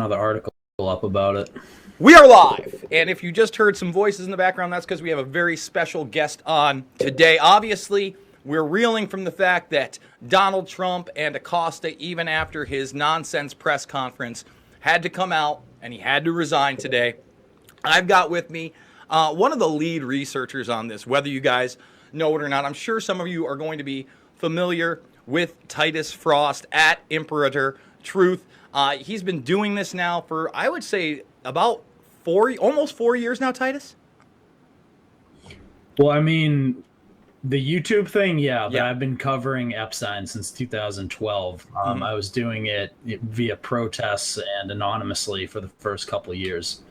another article up about it. We are live, and if you just heard some voices in the background, that's because we have a very special guest on today. Obviously, we're reeling from the fact that Donald Trump and Acosta, even after his nonsense press conference, had to come out and he had to resign today. I've got with me one of the lead researchers on this, whether you guys know it or not. I'm sure some of you are going to be familiar with Titus Frost at Imperator Truth. He's been doing this now for, I would say, about almost 4 years now, Titus? Well, I mean, the YouTube thing, yeah, but Yeah. I've been covering Epstein since 2012. I was doing it via protests and anonymously for the first couple of years.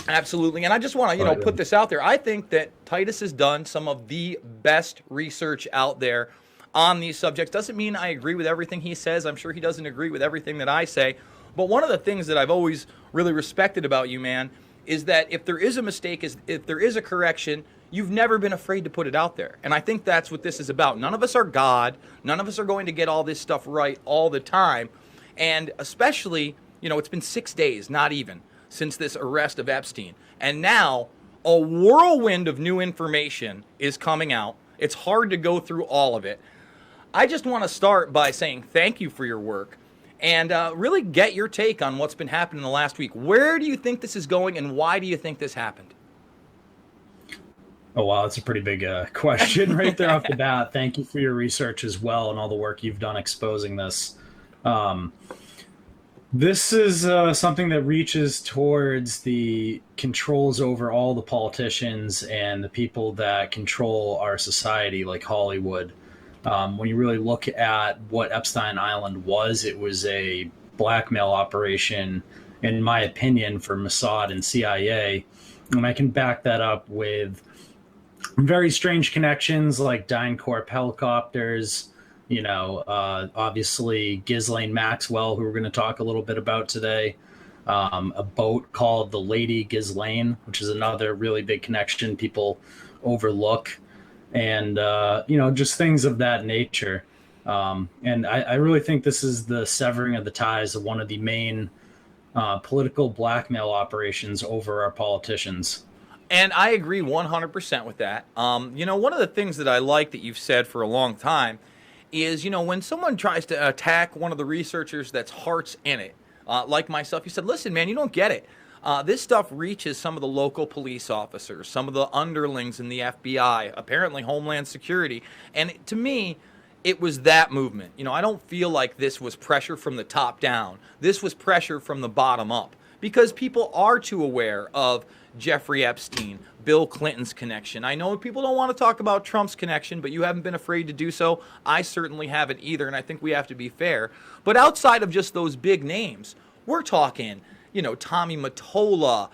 Absolutely. And I just want to, put this out there. I think that Titus has done some of the best research out there on these subjects. Doesn't mean I agree with everything he says. I'm sure he doesn't agree with everything that I say. But one of the things that I've always really respected about you, man, is that if there is a mistake, if there is a correction, you've never been afraid to put it out there. And I think that's what this is about. None of us are God. None of us are going to get all this stuff right all the time. And especially, it's been 6 days, not even, since this arrest of Epstein. And now a whirlwind of new information is coming out. It's hard to go through all of it. I just want to start by saying thank you for your work and really get your take on what's been happening in the last week. Where do you think this is going, and why do you think this happened? Oh, wow, that's a pretty big question right there off the bat. Thank you for your research as well and all the work you've done exposing this. This is something that reaches towards the controls over all the politicians and the people that control our society, like Hollywood. When you really look at what Epstein Island was, it was a blackmail operation, in my opinion, for Mossad and CIA. And I can back that up with very strange connections like DynCorp helicopters, obviously Ghislaine Maxwell, who we're going to talk a little bit about today, a boat called the Lady Ghislaine, which is another really big connection people overlook. And, just things of that nature. And I really think this is the severing of the ties of one of the main political blackmail operations over our politicians. And I agree 100% with that. One of the things that I like that you've said for a long time is, when someone tries to attack one of the researchers that's heart's in it, like myself, you said, listen, man, you don't get it. This stuff reaches some of the local police officers, some of the underlings in the FBI, apparently Homeland Security. And to me, it was that movement. I don't feel like this was pressure from the top down. This was pressure from the bottom up, because people are too aware of Jeffrey Epstein, Bill Clinton's connection. I know people don't want to talk about Trump's connection, but you haven't been afraid to do so. I certainly haven't either, and I think we have to be fair. But outside of just those big names, we're talking Tommy Mottola,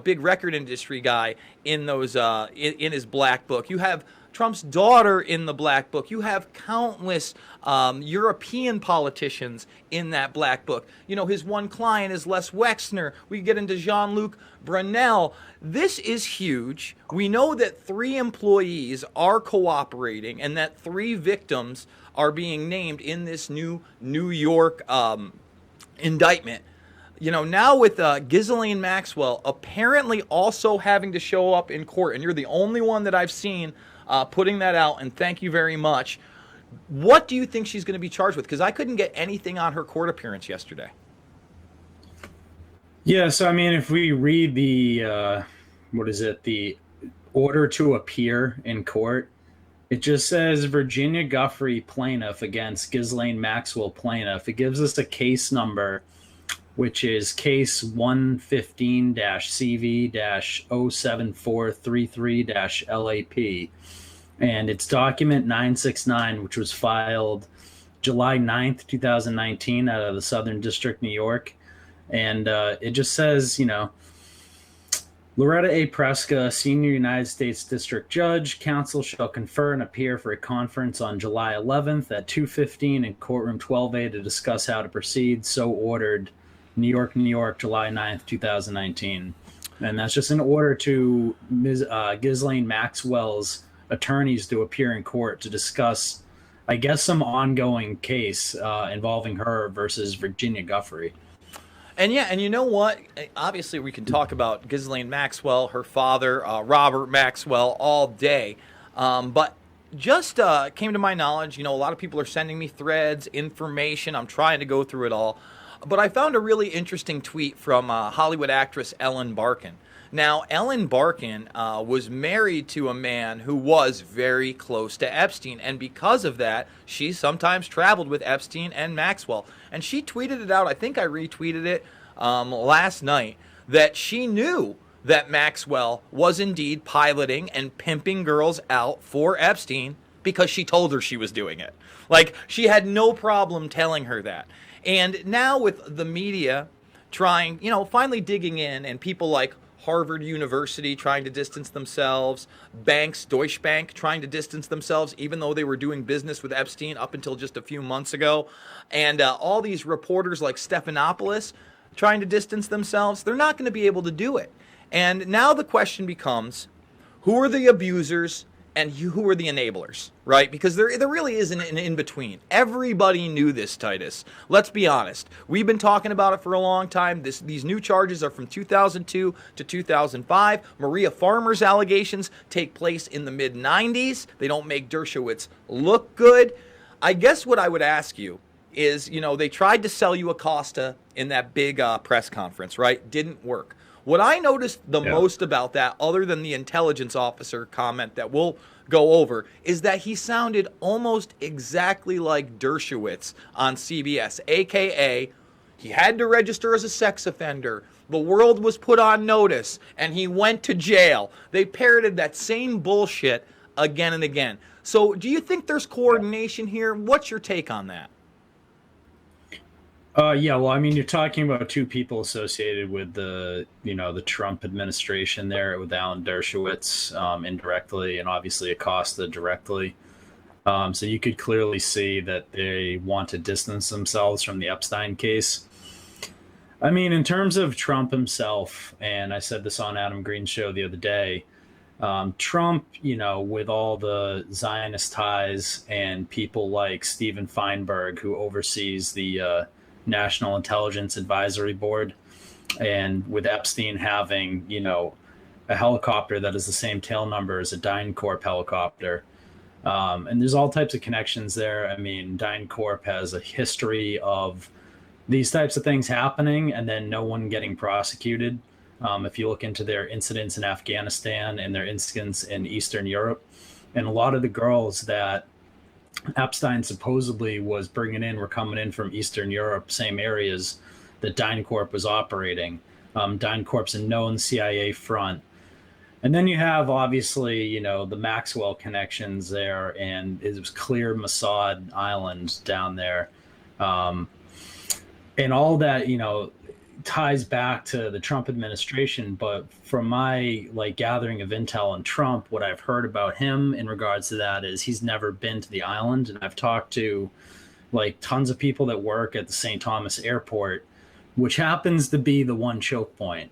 big record industry guy in those in his black book. You have Trump's daughter in the black book. You have countless European politicians in that black book. His one client is Les Wexner. We get into Jean-Luc Brunel. This is huge. We know that 3 employees are cooperating and that 3 victims are being named in this new New York indictment. Now with Ghislaine Maxwell apparently also having to show up in court, and you're the only one that I've seen putting that out, and thank you very much. What do you think she's going to be charged with? Because I couldn't get anything on her court appearance yesterday. Yeah, so if we read the, the order to appear in court, it just says Virginia Guffrey plaintiff against Ghislaine Maxwell plaintiff. It gives us a case number, which is case 115-CV-07433-LAP. And it's document 969, which was filed July 9th, 2019 out of the Southern District, New York. And it just says, Loretta A. Preska, Senior United States District Judge, counsel shall confer and appear for a conference on July 11th at 2:15 in courtroom 12A to discuss how to proceed. So ordered. New York, July 9th, 2019. And that's just an order to Ms. Ghislaine Maxwell's attorneys to appear in court to discuss, I guess, some ongoing case involving her versus Virginia Guffrey. And yeah, and you know what? Obviously, we can talk about Ghislaine Maxwell, her father, Robert Maxwell, all day. But just came to my knowledge, a lot of people are sending me threads, information. I'm trying to go through it all. But I found a really interesting tweet from Hollywood actress Ellen Barkin. Now, Ellen Barkin was married to a man who was very close to Epstein, and because of that, she sometimes traveled with Epstein and Maxwell. And she tweeted it out, I think I retweeted it last night, that she knew that Maxwell was indeed piloting and pimping girls out for Epstein because she told her she was doing it. Like, she had no problem telling her that. And now with the media trying, finally digging in, and people like Harvard University trying to distance themselves, banks, Deutsche Bank trying to distance themselves, even though they were doing business with Epstein up until just a few months ago, and all these reporters like Stephanopoulos trying to distance themselves, they're not going to be able to do it. And now the question becomes, who are the abusers and who are the enablers, right? Because there really isn't an in-between. Everybody knew this, Titus. Let's be honest. We've been talking about it for a long time. These new charges are from 2002 to 2005. Maria Farmer's allegations take place in the mid-90s. They don't make Dershowitz look good. I guess what I would ask you is, they tried to sell you Acosta in that big press conference, right? Didn't work. What I noticed the most about that, other than the intelligence officer comment that we'll go over, is that he sounded almost exactly like Dershowitz on CBS, a.k.a. he had to register as a sex offender. The world was put on notice, and he went to jail. They parroted that same bullshit again and again. So do you think there's coordination here? What's your take on that? Yeah, well, I mean, you're talking about two people associated with the Trump administration there, with Alan Dershowitz indirectly, and obviously Acosta directly. So you could clearly see that they want to distance themselves from the Epstein case. I mean, in terms of Trump himself, and I said this on Adam Green's show the other day, Trump, with all the Zionist ties and people like Steven Feinberg, who oversees the National Intelligence Advisory Board, and with Epstein having, a helicopter that is the same tail number as a DynCorp helicopter. And there's all types of connections there. I mean, DynCorp has a history of these types of things happening and then no one getting prosecuted. If you look into their incidents in Afghanistan and their incidents in Eastern Europe, and a lot of the girls that Epstein supposedly was bringing in were coming in from Eastern Europe, same areas that DynCorp was operating. DynCorp's a known CIA front. And then you have, obviously, the Maxwell connections there, and it was clear Mossad Island down there. And all that, ties back to the Trump administration. But from my gathering of intel on Trump, what I've heard about him in regards to that is he's never been to the island. And I've talked to tons of people that work at the St. Thomas airport, which happens to be the one choke point.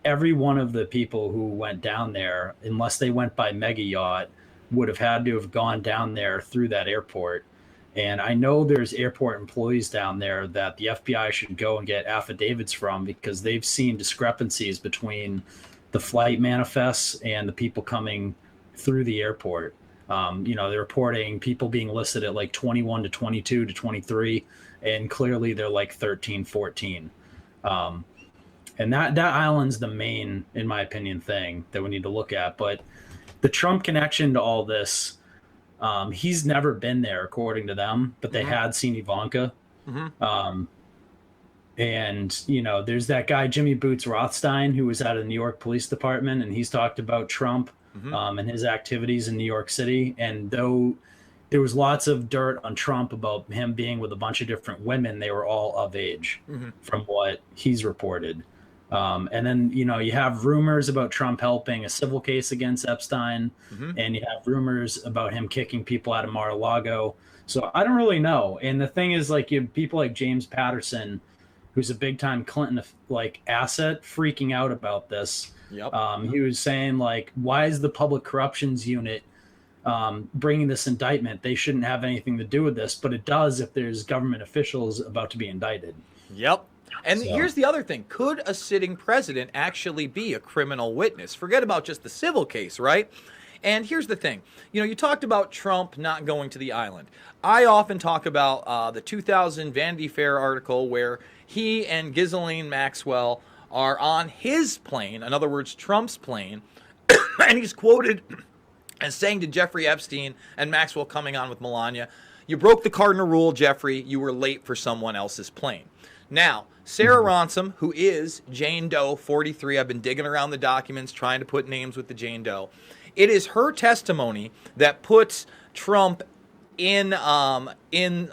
Every one of the people who went down there, unless they went by mega yacht, would have had to have gone down there through that airport. And I know there's airport employees down there that the FBI should go and get affidavits from, because they've seen discrepancies between the flight manifests and the people coming through the airport. They're reporting people being listed at 21 to 22 to 23, and clearly they're 13, 14. And that island's the main, in my opinion, thing that we need to look at. But the Trump connection to all this, he's never been there, according to them, but they had seen Ivanka. And, there's that guy, Jimmy Boots Rothstein, who was out of the New York Police Department, and he's talked about Trump and his activities in New York City. And though there was lots of dirt on Trump about him being with a bunch of different women, they were all of age from what he's reported. And then, you have rumors about Trump helping a civil case against Epstein, and you have rumors about him kicking people out of Mar-a-Lago. So I don't really know. And the thing is, you have people like James Patterson, who's a big time Clinton asset, freaking out about this. Yep. He was saying why is the Public Corruptions Unit bringing this indictment? They shouldn't have anything to do with this, but it does if there's government officials about to be indicted. Yep. And So here's the other thing. Could a sitting president actually be a criminal witness? Forget about just the civil case, right? And here's the thing. You talked about Trump not going to the island. I often talk about the 2000 Vanity Fair article where he and Ghislaine Maxwell are on his plane, in other words, Trump's plane, and he's quoted as saying to Jeffrey Epstein and Maxwell coming on with Melania, "You broke the cardinal rule, Jeffrey. You were late for someone else's plane." Now, Sarah Ransom, who is Jane Doe 43, I've been digging around the documents trying to put names with the Jane Doe. It is her testimony that puts Trump in the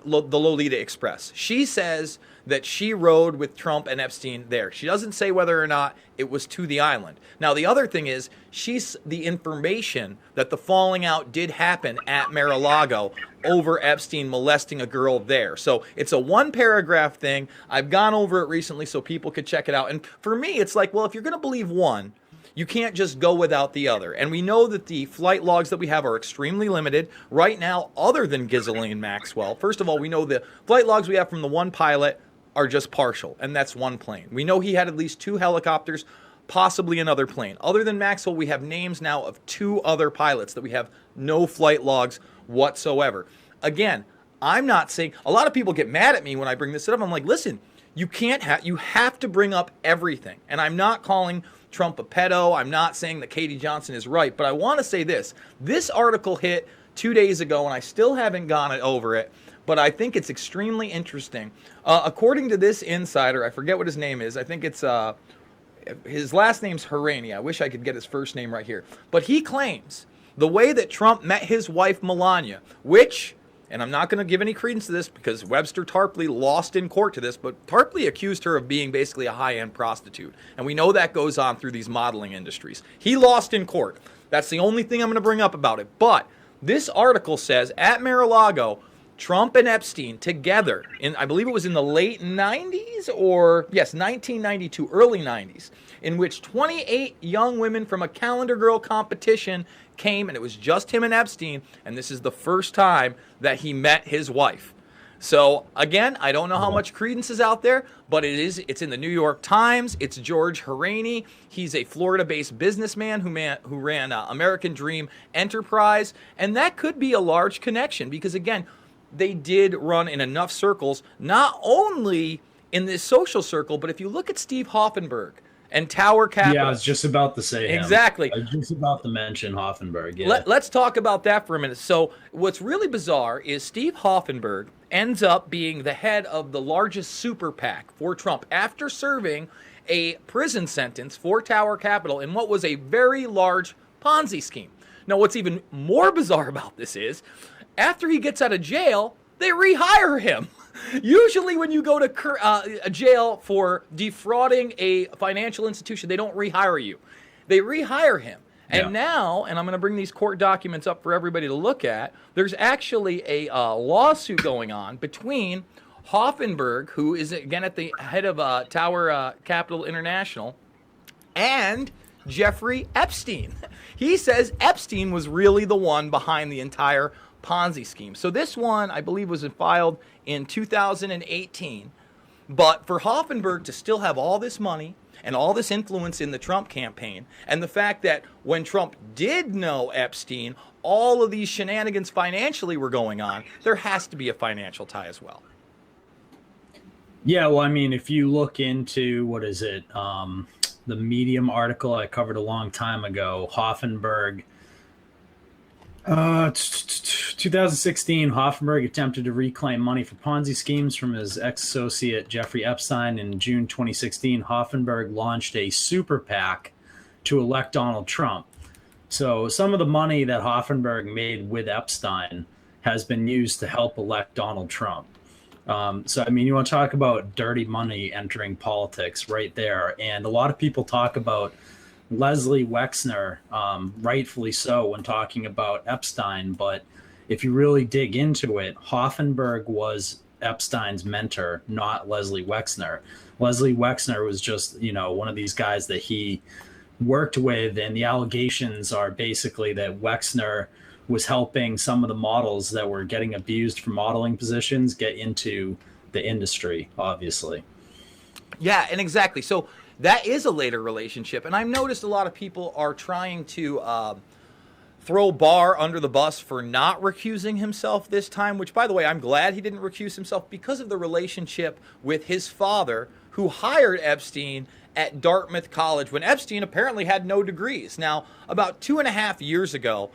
Lolita Express. She says that she rode with Trump and Epstein there. She doesn't say whether or not it was to the island. Now, the other thing is, she's the information that the falling out did happen at Mar-a-Lago over Epstein molesting a girl there. So it's a one-paragraph thing. I've gone over it recently so people could check it out. And for me, it's like, well, if you're going to believe one, you can't just go without the other. And we know that the flight logs that we have are extremely limited right now, other than Ghislaine Maxwell. First of all, we know the flight logs we have from the one pilot are just partial, and that's one plane. We know he had at least 2 helicopters, possibly another plane. Other than Maxwell, we have names now of 2 other pilots that we have no flight logs whatsoever. Again, I'm not saying, a lot of people get mad at me when I bring this up. I'm like, listen, you have to bring up everything. And I'm not calling Trump a pedo. I'm not saying that Katie Johnson is right, but I want to say this. This article hit 2 days ago, and I still haven't gone over it, but I think it's extremely interesting. According to this insider, I forget what his name is. I think it's his last name's Harani. I wish I could get his first name right here. But he claims the way that Trump met his wife Melania, which, and I'm not going to give any credence to this because Webster Tarpley lost in court to this, but Tarpley accused her of being basically a high-end prostitute. And we know that goes on through these modeling industries. He lost in court. That's the only thing I'm going to bring up about it. But this article says at Mar-a-Lago, Trump and Epstein together in, I believe it was in the late 90s or, yes, 1992, early 90s, in which 28 young women from a calendar girl competition came, and it was just him and Epstein, and this is the first time that he met his wife. So, again, I don't know how much credence is out there, but it's in the New York Times. It's George Harani. He's a Florida-based businessman who ran American Dream Enterprise, and that could be a large connection because, again, they did run in enough circles, not only in this social circle, but if you look at Steve Hoffenberg and Tower Capital. Yeah, I was just about to say exactly. I was just about to mention Hoffenberg. Yeah. Let's talk about that for a minute. So what's really bizarre is Steve Hoffenberg ends up being the head of the largest super PAC for Trump after serving a prison sentence for Tower Capital in what was a very large Ponzi scheme. Now, what's even more bizarre about this is, after he gets out of jail, they rehire him. Usually when you go to a jail for defrauding a financial institution, they don't rehire you. They rehire him. And now, and I'm going to bring these court documents up for everybody to look at, there's actually a lawsuit going on between Hoffenberg, who is, again, at the head of Tower Capital International, and Jeffrey Epstein. He says Epstein was really the one behind the entire Ponzi scheme. So this one, I believe, was filed in 2018. But for Hoffenberg to still have all this money and all this influence in the Trump campaign, and the fact that when Trump did know Epstein, all of these shenanigans financially were going on, there has to be a financial tie as well. Yeah, well, I mean, if you look into, what is it, the Medium article I covered a long time ago, Hoffenberg, 2016, Hoffenberg attempted to reclaim money for Ponzi schemes from his ex-associate Jeffrey Epstein. In June 2016, Hoffenberg launched a super PAC to elect Donald Trump. So some of the money that Hoffenberg made with Epstein has been used to help elect Donald Trump. So, I mean, you want to talk about dirty money entering politics right there. And a lot of people talk about Leslie Wexner, rightfully so, when talking about Epstein. But if you really dig into it, Hoffenberg was Epstein's mentor, not Leslie Wexner. Leslie Wexner was just, one of these guys that he worked with. And the allegations are basically that Wexner was helping some of the models that were getting abused for modeling positions get into the industry, obviously. Yeah, and exactly. So that is a later relationship, and I've noticed a lot of people are trying to throw Barr under the bus for not recusing himself this time. Which, by the way, I'm glad he didn't recuse himself because of the relationship with his father, who hired Epstein at Dartmouth College when Epstein apparently had no degrees. Now, about 2.5 years ago,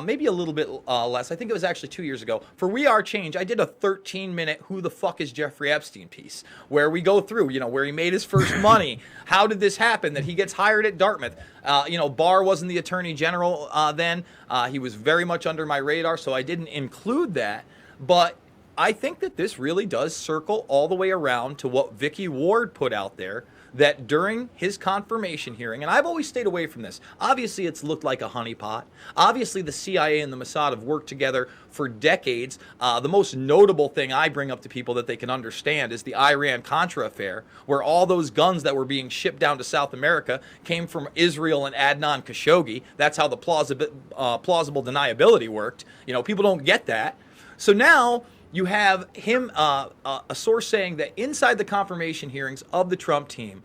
maybe a little bit less. I think it was actually 2 years ago. For We Are Change, I did a 13-minute "Who the fuck is Jeffrey Epstein" piece where we go through, where he made his first money. How did this happen that he gets hired at Dartmouth? Barr wasn't the attorney general then. He was very much under my radar, so I didn't include that. But I think that this really does circle all the way around to what Vicky Ward put out there, that during his confirmation hearing, and I've always stayed away from this. Obviously, it's looked like a honeypot. Obviously, the CIA and the Mossad have worked together for decades. The most notable thing I bring up to people that they can understand is the Iran-Contra affair, where all those guns that were being shipped down to South America came from Israel and Adnan Khashoggi. That's how the plausible deniability worked. People don't get that. So now you have him, a source saying that inside the confirmation hearings of the Trump team,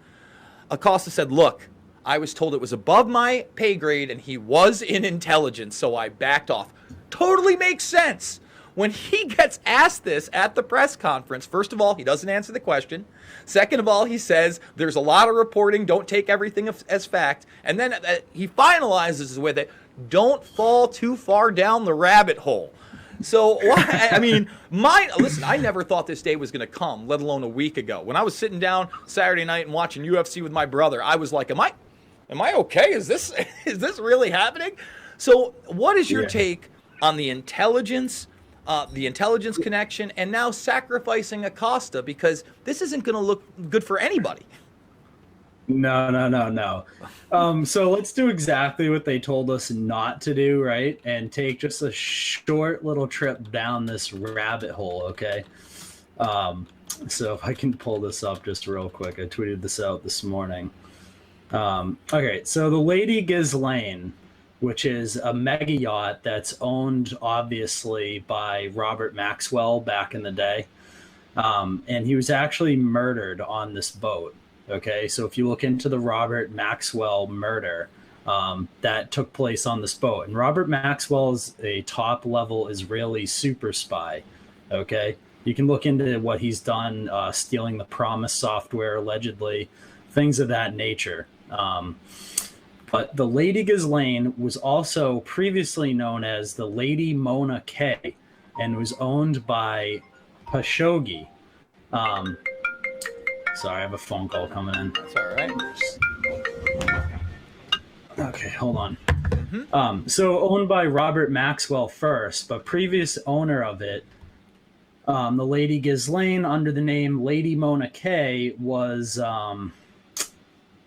Acosta said, "Look, I was told it was above my pay grade and he was in intelligence, so I backed off." Totally makes sense. When he gets asked this at the press conference, first of all, he doesn't answer the question. Second of all, he says there's a lot of reporting, don't take everything as fact. And then he finalizes with it, "Don't fall too far down the rabbit hole." So, listen, I never thought this day was going to come, let alone a week ago. When I was sitting down Saturday night and watching UFC with my brother, I was like, am I okay? Is this really happening? So what is your take on the intelligence connection, and now sacrificing Acosta, because this isn't going to look good for anybody? No. So let's do exactly what they told us not to do, right? And take just a short little trip down this rabbit hole, okay? So if I can pull this up just real quick. I tweeted this out this morning. Okay, so the Lady Ghislaine, which is a mega yacht that's owned, obviously, by Robert Maxwell back in the day. And he was actually murdered on this boat. Okay, so if you look into the Robert Maxwell murder, that took place on this boat. And Robert Maxwell is a top-level Israeli super spy. Okay, you can look into what he's done, stealing the Promise software, allegedly, things of that nature. But the Lady Ghislaine was also previously known as the Lady Mona K, and was owned by Khashoggi. Sorry, I have a phone call coming in. That's all right. Okay, hold on. Mm-hmm. So owned by Robert Maxwell first, but previous owner of it, the Lady Ghislaine, under the name Lady Mona K, was Imad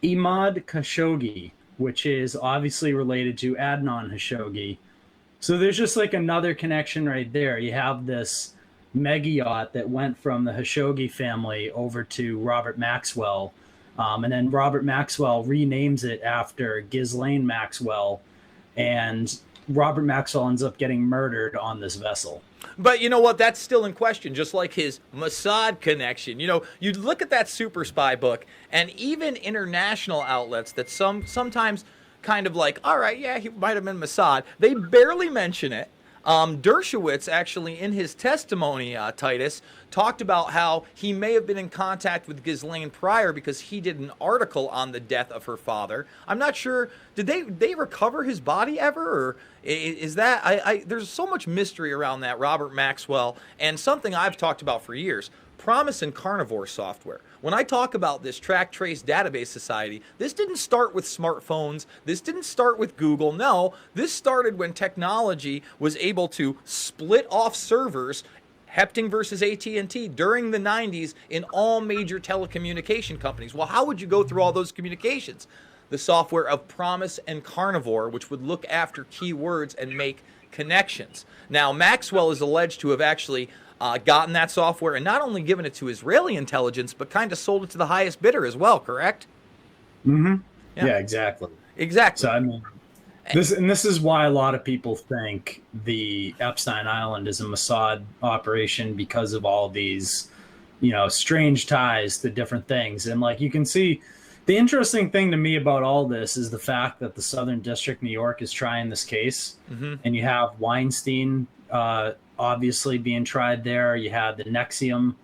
Khashoggi, which is obviously related to Adnan Khashoggi. So there's just like another connection right there. You have this mega yacht that went from the Khashoggi family over to Robert Maxwell, and then Robert Maxwell renames it after Ghislaine Maxwell, and Robert Maxwell ends up getting murdered on this vessel. But you know what? That's still in question, just like his Mossad connection. You look at that super spy book, and even international outlets that sometimes kind of like, all right, yeah, he might have been Mossad, they barely mention it. Dershowitz, actually, in his testimony, Titus, talked about how he may have been in contact with Ghislaine prior because he did an article on the death of her father. I'm not sure, did they recover his body ever? Or is that, there's so much mystery around that Robert Maxwell, and something I've talked about for years, Promise and Carnivore software. When I talk about this track trace database society, this didn't start with smartphones. This didn't start with Google. No, this started when technology was able to split off servers, Hepting versus AT&T, during the 90s in all major telecommunication companies. Well, how would you go through all those communications? The software of Promise and Carnivore, which would look after keywords and make connections. Now, Maxwell is alleged to have actually gotten that software and not only given it to Israeli intelligence, but kind of sold it to the highest bidder as well, correct? Mm-hmm. Yeah, exactly. Exactly. So, I mean, this is why a lot of people think the Epstein Island is a Mossad operation, because of all these, strange ties to different things. And like you can see, the interesting thing to me about all this is the fact that the Southern District, New York, is trying this case, and you have Weinstein obviously being tried there. You have the Nexium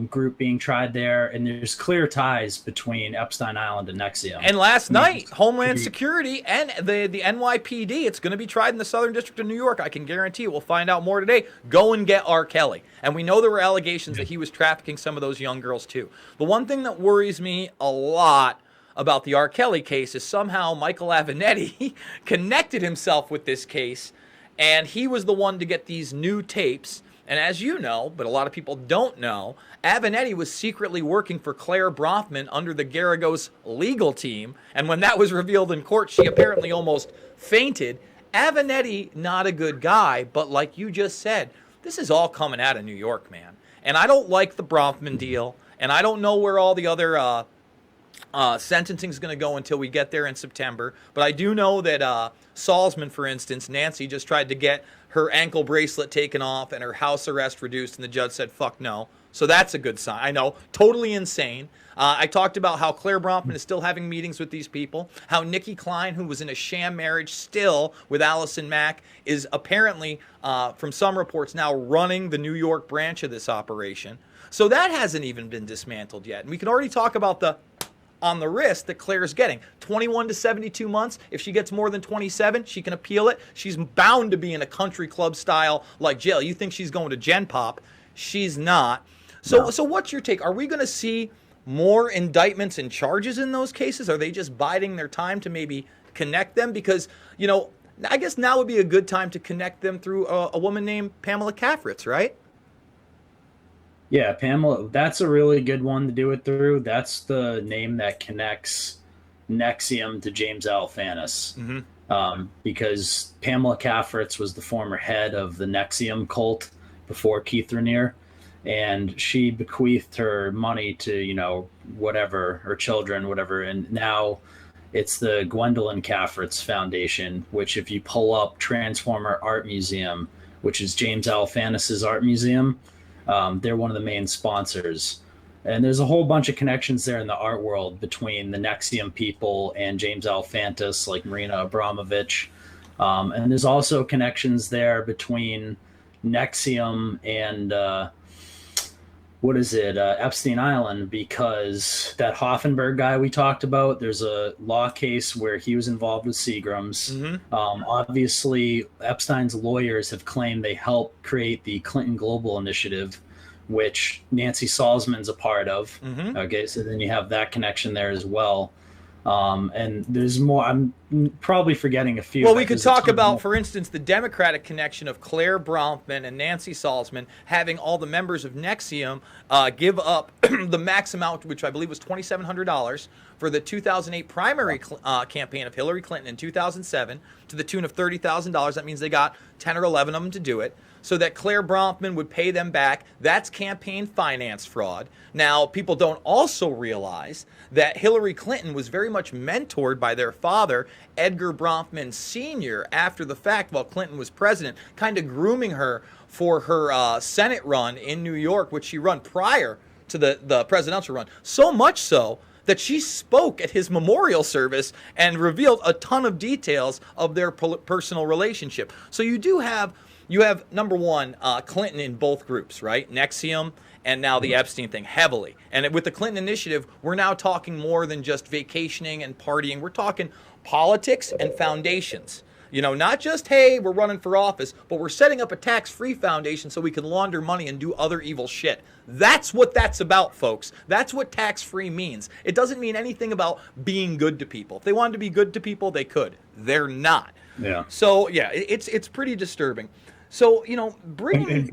group being tried there, and there's clear ties between Epstein Island and Nexium. And last night, Homeland Security and the NYPD, it's going to be tried in the Southern District of New York. I can guarantee you. We'll find out more today. Go and get R. Kelly. And we know there were allegations that he was trafficking some of those young girls, too. The one thing that worries me a lot about the R. Kelly case is somehow Michael Avenatti connected himself with this case, and he was the one to get these new tapes. And as you know, but a lot of people don't know, Avenatti was secretly working for Claire Bronfman under the Garagos legal team. And when that was revealed in court, she apparently almost fainted. Avenatti, not a good guy, but like you just said, this is all coming out of New York, man. And I don't like the Bronfman deal, and I don't know where all the other sentencing is going to go until we get there in September. But I do know that Salzman, for instance, Nancy just tried to get her ankle bracelet taken off and her house arrest reduced, and the judge said, fuck no. So that's a good sign. I know, totally insane. I talked about how Claire Bronfman is still having meetings with these people, how Nikki Klein, who was in a sham marriage still with Allison Mack, is apparently, from some reports, now running the New York branch of this operation. So that hasn't even been dismantled yet. And we can already talk about the on the wrist that Claire's getting. 21 to 72 months. If she gets more than 27, she can appeal it. She's bound to be in a country club style like jail. You think she's going to Gen Pop. She's not. So what's your take? Are we going to see more indictments and charges in those cases? Are they just biding their time to maybe connect them? Because, I guess now would be a good time to connect them through a woman named Pamela Kafritz, right? Yeah, Pamela, that's a really good one to do it through. That's the name that connects Nexium to James Alefantis. Because Pamela Kafritz was the former head of the Nexium cult before Keith Raniere, and she bequeathed her money to, whatever, her children, whatever, and now it's the Gwendolyn Kafritz Foundation, which if you pull up Transformer Art Museum, which is James Alefantis' art museum, they're one of the main sponsors. And there's a whole bunch of connections there in the art world between the Nexium people and James Alefantis, like Marina Abramovich. And there's also connections there between Nexium and, Epstein Island, because that Hoffenberg guy we talked about, there's a law case where he was involved with Seagrams. Obviously, Epstein's lawyers have claimed they helped create the Clinton Global Initiative, which Nancy Salzman's a part of. Okay, so then you have that connection there as well. And there's more. I'm probably forgetting a few. Well, we could talk about, for instance, the Democratic connection of Claire Bronfman and Nancy Salzman having all the members of Nexium give up the max amount, which I believe was $2,700, for the 2008 primary campaign of Hillary Clinton in 2007 to the tune of $30,000. That means they got 10 or 11 of them to do it, so that Claire Bronfman would pay them back. That's campaign finance fraud. Now, people don't also realize that Hillary Clinton was very much mentored by their father, Edgar Bronfman Sr., after the fact while Clinton was president, kind of grooming her for her Senate run in New York, which she run prior to the presidential run. So much so that she spoke at his memorial service and revealed a ton of details of their personal relationship. So you have, number one, Clinton in both groups, right? Nexium and now the Epstein thing heavily. And with the Clinton initiative, we're now talking more than just vacationing and partying. We're talking politics and foundations. Not just, hey, we're running for office, but we're setting up a tax-free foundation so we can launder money and do other evil shit. That's what that's about, folks. That's what tax-free means. It doesn't mean anything about being good to people. If they wanted to be good to people, they could. They're not. Yeah. So, yeah, it's pretty disturbing. So, bringing...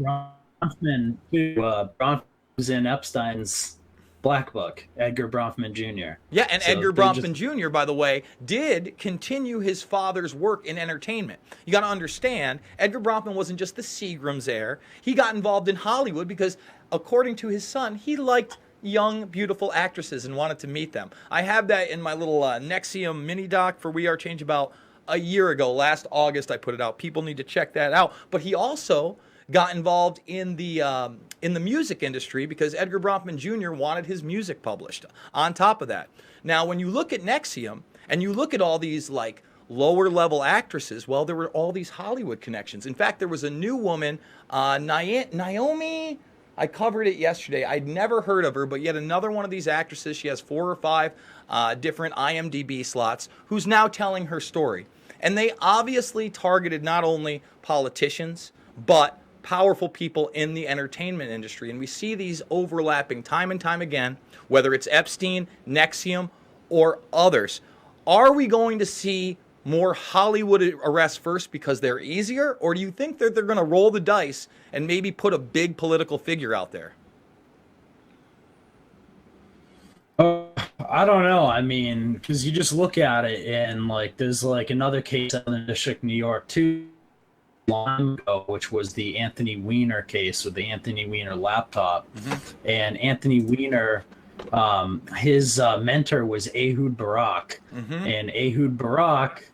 Bronfman, too. Bronfman was in Epstein's Black Book, Edgar Bronfman Jr. Yeah, and so Edgar Bronfman Jr., by the way, did continue his father's work in entertainment. You got to understand, Edgar Bronfman wasn't just the Seagrams heir. He got involved in Hollywood because, according to his son, he liked young, beautiful actresses and wanted to meet them. I have that in my little Nexium mini doc for We Are Change about a year ago. Last August, I put it out. People need to check that out. But he also got involved in the music industry because Edgar Bronfman Jr. wanted his music published. On top of that, now when you look at Nexium and you look at all these like lower level actresses, well, there were all these Hollywood connections. In fact, there was a new woman, Naomi. I covered it yesterday. I'd never heard of her, but yet another one of these actresses. She has 4 or 5 different IMDb slots, who's now telling her story. And they obviously targeted not only politicians, but powerful people in the entertainment industry. And we see these overlapping time and time again, whether it's Epstein, Nexium, or others. Are we going to see more Hollywood arrests first because they're easier? Or do you think that they're going to roll the dice and maybe put a big political figure out there? I don't know. I mean, because you just look at it and like there's like another case out in the District, New York, too, long ago, which was the Anthony Weiner case with the Anthony Weiner laptop. And Anthony Weiner, his mentor was Ehud Barak, and Ehud Barak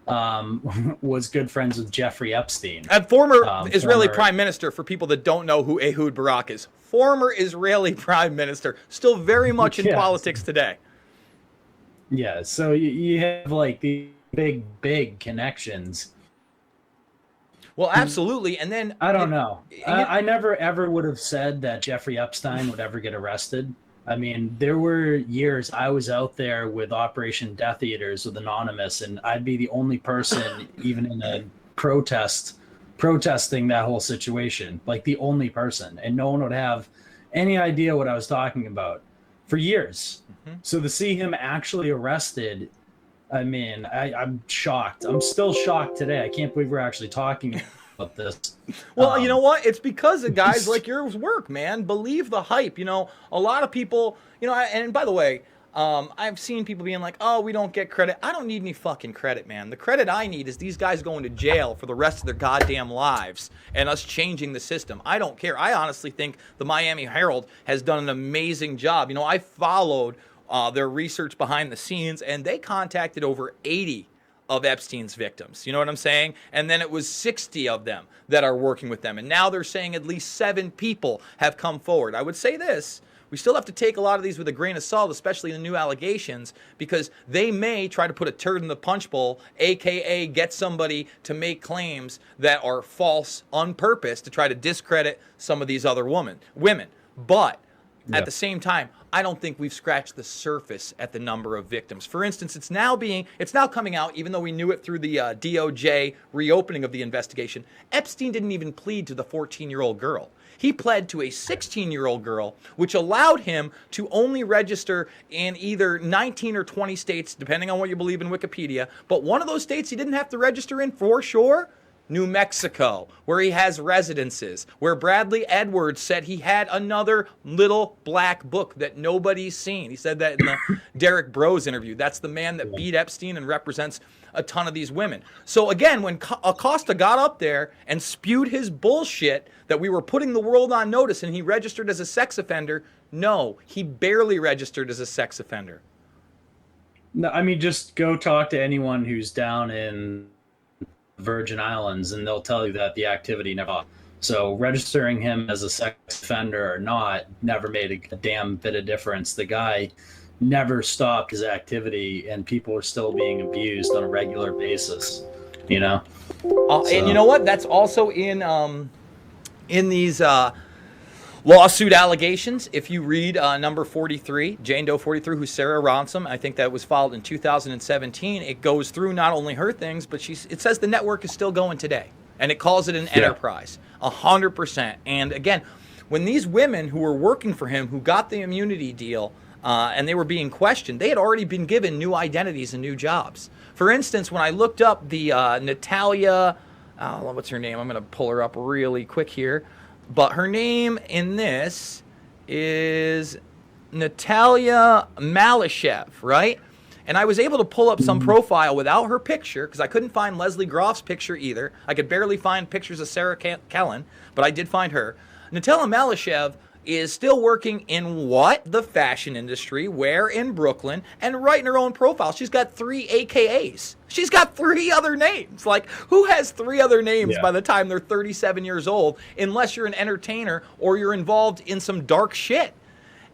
was good friends with Jeffrey Epstein, And former Israeli prime minister, for people that don't know who Ehud Barak is. Former Israeli prime minister, still very much in politics today. Yeah, so you have like the big connections. Well, absolutely. And then I don't know. I never ever would have said that Jeffrey Epstein would ever get arrested. I mean, there were years I was out there with Operation Death Eaters with Anonymous, and I'd be the only person, even in a protesting that whole situation, like the only person, and no one would have any idea what I was talking about for years. So to see him actually arrested, I mean, I'm shocked. I'm still shocked today. I can't believe we're actually talking about this. Well, you know what? It's because of guys like yours work, man. Believe the hype. You know, a lot of people, you know, and by the way, I've seen people being like, oh, we don't get credit. I don't need any fucking credit, man. The credit I need is these guys going to jail for the rest of their goddamn lives and us changing the system. I don't care. I honestly think the Miami Herald has done an amazing job. You know, I followed their research behind the scenes, and they contacted over 80 of Epstein's victims. You know what I'm saying? And then it was 60 of them that are working with them. And now they're saying at least 7 people have come forward. I would say this. We still have to take a lot of these with a grain of salt, especially the new allegations, because they may try to put a turd in the punch bowl, a.k.a. get somebody to make claims that are false on purpose to try to discredit some of these other women. But at the same time, I don't think we've scratched the surface at the number of victims. For instance, it's now coming out, even though we knew it through the DOJ reopening of the investigation, Epstein didn't even plead to the 14-year-old girl. He pled to a 16-year-old girl, which allowed him to only register in either 19 or 20 states, depending on what you believe in Wikipedia. But one of those states he didn't have to register in for sure, New Mexico, where he has residences, where Bradley Edwards said he had another little black book that nobody's seen. He said that in the Derek Bros interview. That's the man that beat Epstein and represents a ton of these women. So again, when Acosta got up there and spewed his bullshit that we were putting the world on notice and he registered as a sex offender, no, he barely registered as a sex offender. No, I mean, just go talk to anyone who's down in Virgin Islands and they'll tell you that the activity never. So registering him as a sex offender or not never made a damn bit of difference. The guy never stopped his activity and people are still being abused on a regular basis, you know? And you know what? That's also in these lawsuit allegations. If you read number 43, Jane Doe 43, who's Sarah Ransom, I think that was filed in 2017. It goes through not only her things, but it says the network is still going today. And it calls it an enterprise, 100%. And again, when these women who were working for him, who got the immunity deal, and they were being questioned, they had already been given new identities and new jobs. For instance, when I looked up the Natalia, what's her name? I'm going to pull her up really quick here. But her name in this is Natalia Malyshev, right? And I was able to pull up some profile without her picture because I couldn't find Leslie Groff's picture either. I could barely find pictures of Sarah Kellen, but I did find her. Natalia Malyshev is still working in what? The fashion industry, where in Brooklyn, and writing her own profile. She's got 3 AKAs. She's got 3 other names. Like, who has 3 other names by the time they're 37 years old, unless you're an entertainer or you're involved in some dark shit?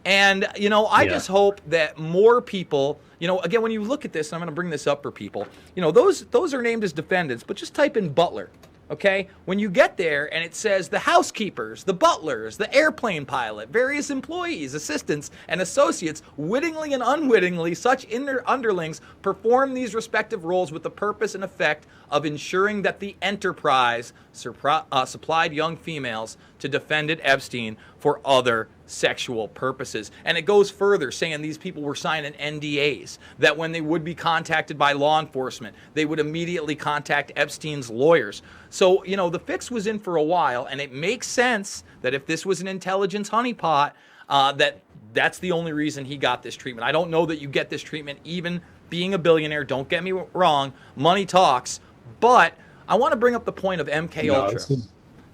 And, you know, I just hope that more people, you know, again, when you look at this, and I'm going to bring this up for people, you know, those are named as defendants, but just type in Butler. Okay, when you get there and it says the housekeepers, the butlers, the airplane pilot, various employees, assistants, and associates, wittingly and unwittingly, such underlings perform these respective roles with the purpose and effect of ensuring that the enterprise supplied young females to defendant Epstein for other sexual purposes. And it goes further, saying these people were signing NDAs, that when they would be contacted by law enforcement, they would immediately contact Epstein's lawyers. So, you know, the fix was in for a while, and it makes sense that if this was an intelligence honeypot, that's the only reason he got this treatment. I don't know that you get this treatment even being a billionaire. Don't get me wrong. Money talks. But I want to bring up the point of MK Ultra.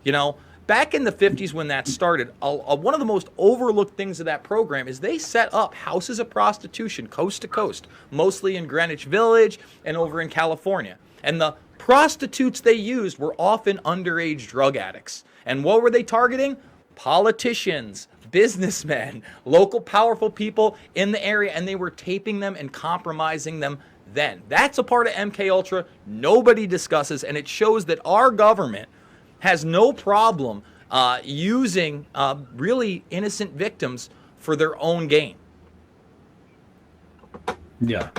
You know, back in the 50s when that started, one of the most overlooked things of that program is they set up houses of prostitution coast to coast, mostly in Greenwich Village and over in California. And the prostitutes they used were often underage drug addicts. And what were they targeting? Politicians, businessmen, local powerful people in the area, and they were taping them and compromising them then. That's a part of MK Ultra nobody discusses, and it shows that our government has no problem using really innocent victims for their own gain. Yeah.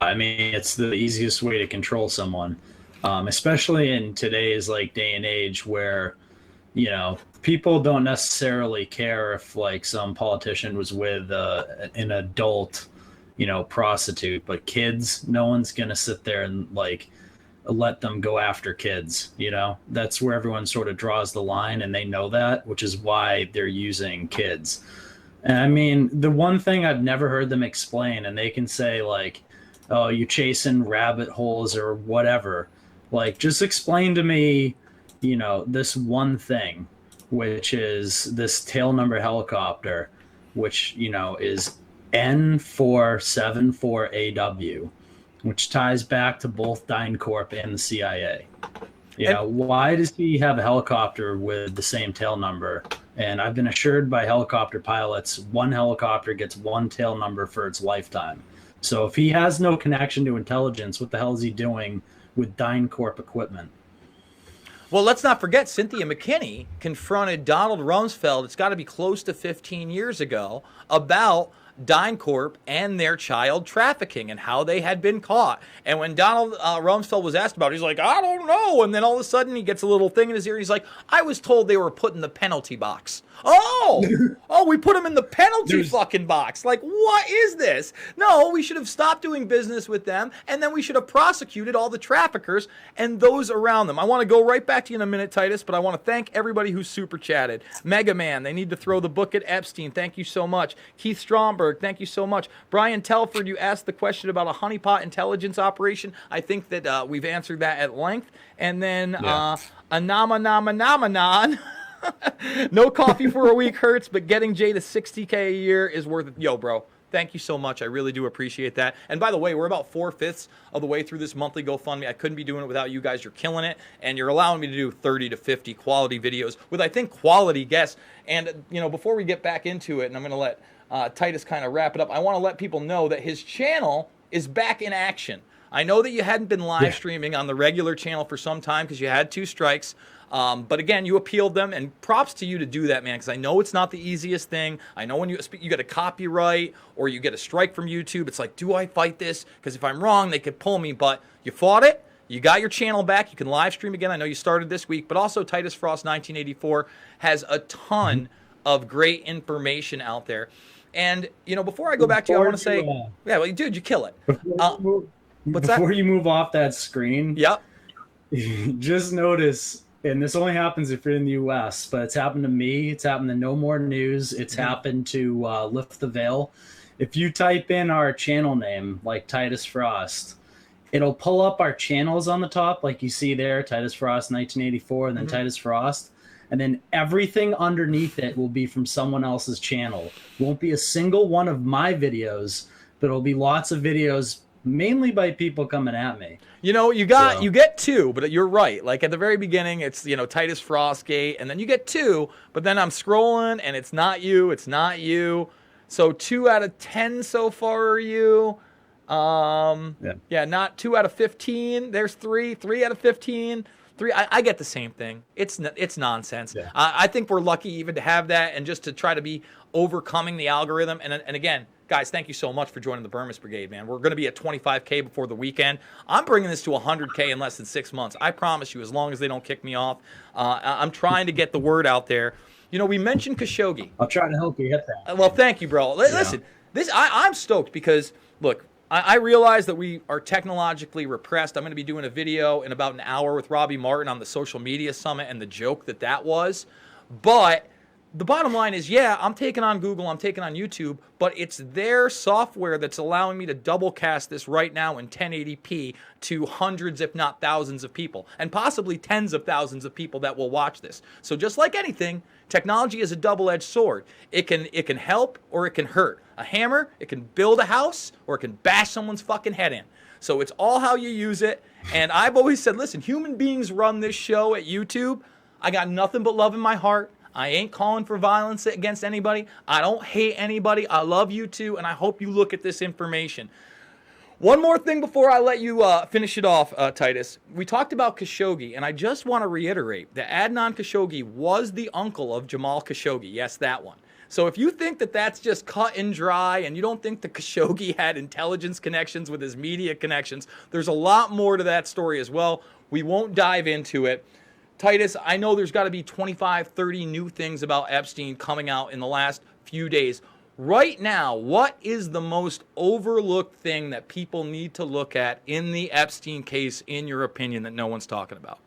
I mean, it's the easiest way to control someone, especially in today's like day and age where, you know, people don't necessarily care if like some politician was with an adult, you know, prostitute, but kids, no one's going to sit there and like let them go after kids. You know, that's where everyone sort of draws the line, and they know that, which is why they're using kids. And I mean, the one thing I've never heard them explain, and they can say like, oh, you chasing rabbit holes or whatever. Like, just explain to me, you know, this one thing, which is this tail number helicopter, which, you know, is N474AW, which ties back to both DynCorp and the CIA. You know, why does he have a helicopter with the same tail number? And I've been assured by helicopter pilots, one helicopter gets one tail number for its lifetime. So if he has no connection to intelligence, what the hell is he doing with DynCorp equipment? Well, let's not forget Cynthia McKinney confronted Donald Rumsfeld, it's got to be close to 15 years ago, about DynCorp and their child trafficking and how they had been caught. And when Donald Rumsfeld was asked about it, he's like, I don't know. And then all of a sudden he gets a little thing in his ear. He's like, I was told they were put in the penalty box. Oh, we put them in the penalty fucking box. Like, what is this? No, we should have stopped doing business with them, and then we should have prosecuted all the traffickers and those around them. I want to go right back to you in a minute, Titus, but I want to thank everybody who super chatted. Mega Man, they need to throw the book at Epstein. Thank you so much. Keith Stromberg, thank you so much. Brian Telford, you asked the question about a honeypot intelligence operation. I think that we've answered that at length. And then Anama no coffee for a week hurts, but getting Jay to 60K a year is worth it. Yo, bro, thank you so much. I really do appreciate that. And by the way, we're about 4/5 of the way through this monthly GoFundMe. I couldn't be doing it without you guys. You're killing it, and you're allowing me to do 30 to 50 quality videos with, I think, quality guests. And, you know, before we get back into it, and I'm going to let Titus kind of wrap it up, I want to let people know that his channel is back in action. I know that you hadn't been live streaming on the regular channel for some time because you had 2 strikes. But again, you appealed them, and props to you to do that, man, because I know it's not the easiest thing. I know when you get a copyright or you get a strike from YouTube, it's like, do I fight this? Because if I'm wrong, they could pull me. But you fought it. You got your channel back. You can live stream again. I know you started this week, but also Titus Frost 1984 has a ton of great information out there. And, you know, before I go back to you, I want to say, yeah, well, dude, you kill it. Before you move off that screen, yep. Just notice, and this only happens if you're in the U.S., but it's happened to me. It's happened to No More News. It's happened to Lift the Veil. If you type in our channel name, like Titus Frost, it'll pull up our channels on the top, like you see there, Titus Frost 1984, and then Titus Frost. and then everything underneath it will be from someone else's channel. Won't be a single one of my videos, but it'll be lots of videos mainly by people coming at me. You know, you get two, but you're right. Like at the very beginning, it's, you know, Titus Frostgate, and then you get two, but then I'm scrolling and it's not you. So 2 out of 10 so far are you. Yeah, not 2 out of 15. There's 3 out of 15. I get the same thing. It's nonsense. Yeah. I think we're lucky even to have that, and just to try to be overcoming the algorithm. And again, guys, thank you so much for joining the Burmese Brigade, man. We're going to be at 25K before the weekend. I'm bringing this to 100K in less than 6 months. I promise you, as long as they don't kick me off. I'm trying to get the word out there. You know, we mentioned Khashoggi. I'll try to help you hit that. Well, thank you, bro. Listen, I'm stoked because, look, I realize that we are technologically repressed. I'm going to be doing a video in about an hour with Robbie Martin on the social media summit and the joke that was. But the bottom line is, yeah, I'm taking on Google, I'm taking on YouTube, but it's their software that's allowing me to double cast this right now in 1080p to hundreds, if not thousands of people, and possibly tens of thousands of people that will watch this. So just like anything, technology is a double-edged sword. It can help or it can hurt. A hammer, it can build a house, or it can bash someone's fucking head in. So it's all how you use it. And I've always said, listen, human beings run this show at YouTube. I got nothing but love in my heart. I ain't calling for violence against anybody. I don't hate anybody. I love you too, and I hope you look at this information. One more thing before I let you finish it off, Titus. We talked about Khashoggi, and I just want to reiterate that Adnan Khashoggi was the uncle of Jamal Khashoggi. Yes, that one. So if you think that that's just cut and dry, and you don't think that Khashoggi had intelligence connections with his media connections, there's a lot more to that story as well. We won't dive into it. Titus, I know there's got to be 25, 30 new things about Epstein coming out in the last few days. Right now, what is the most overlooked thing that people need to look at in the Epstein case, in your opinion, that no one's talking about?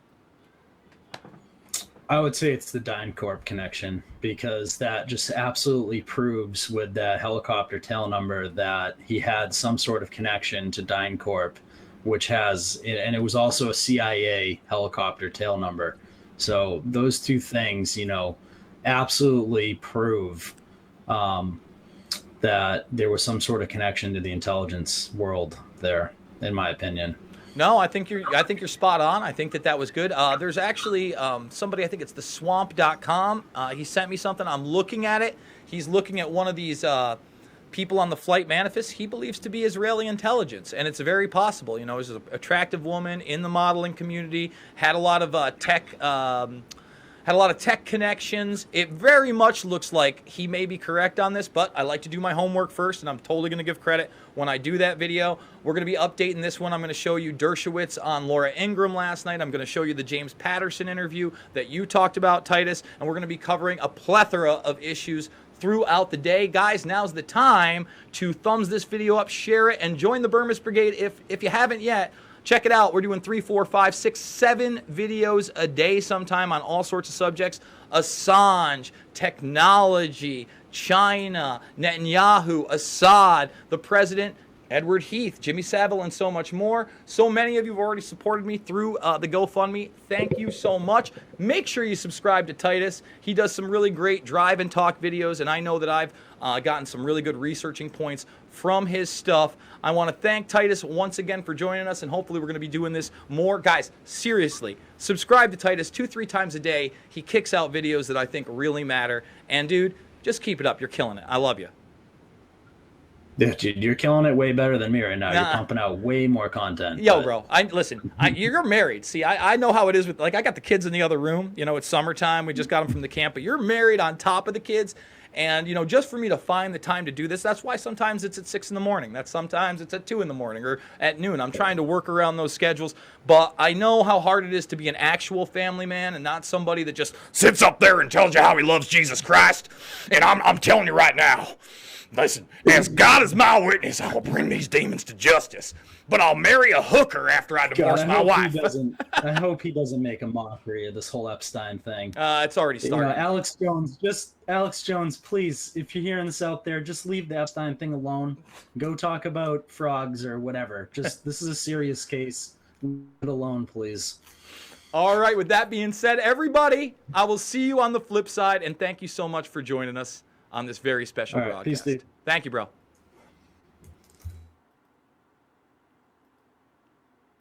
I would say it's the DynCorp connection, because that just absolutely proves with that helicopter tail number that he had some sort of connection to DynCorp, which has, and it was also a CIA helicopter tail number. So those two things, you know, absolutely prove that there was some sort of connection to the intelligence world there, in my opinion. No, I think you're spot on. I think that was good. There's actually somebody, I think it's the swamp.com. He sent me something. I'm looking at it. He's looking at one of these people on the flight manifest he believes to be Israeli intelligence, and it's very possible. You know, he's an attractive woman in the modeling community, had a lot of tech connections. It very much looks like he may be correct on this, but I like to do my homework first, and I'm totally going to give credit when I do that video. We're going to be updating this one. I'm going to show you Dershowitz on Laura Ingraham last night. I'm going to show you the James Patterson interview that you talked about, Titus, and we're going to be covering a plethora of issues throughout the day. Guys, now's the time to thumbs this video up, share it, and join the Burmese Brigade if you haven't yet. Check it out. We're doing 3, 4, 5, 6, 7 videos a day sometime on all sorts of subjects. Assange, technology, China, Netanyahu, Assad, the president, Edward Heath, Jimmy Savile, and so much more. So many of you have already supported me through the GoFundMe. Thank you so much. Make sure you subscribe to Titus. He does some really great drive and talk videos, and I know that I've gotten some really good researching points from his stuff. I want to thank Titus once again for joining us, and hopefully we're going to be doing this more. Guys, seriously, subscribe to Titus 2-3 times a day. He kicks out videos that I think really matter. And, dude, just keep it up. You're killing it. I love you. Yeah, dude, you're killing it way better than me right now. You're pumping out way more content. Yo, bro, you're married. See, I know how it is with, like, I got the kids in the other room. You know, it's summertime. We just got them from the camp. But you're married on top of the kids. And, you know, just for me to find the time to do this, that's why sometimes it's at 6 in the morning. Sometimes it's at 2 in the morning or at noon. I'm trying to work around those schedules. But I know how hard it is to be an actual family man and not somebody that just sits up there and tells you how he loves Jesus Christ. And I'm telling you right now, listen, as God is my witness, I will bring these demons to justice. But I'll marry a hooker after I divorce my wife. I hope he doesn't make a mockery of this whole Epstein thing. It's already started. You know, Alex Jones, please, if you're hearing this out there, just leave the Epstein thing alone. Go talk about frogs or whatever. Just, this is a serious case. Leave it alone, please. All right, with that being said, everybody, I will see you on the flip side, and thank you so much for joining us on this very special All right, broadcast. peace, dude. Thank you, bro.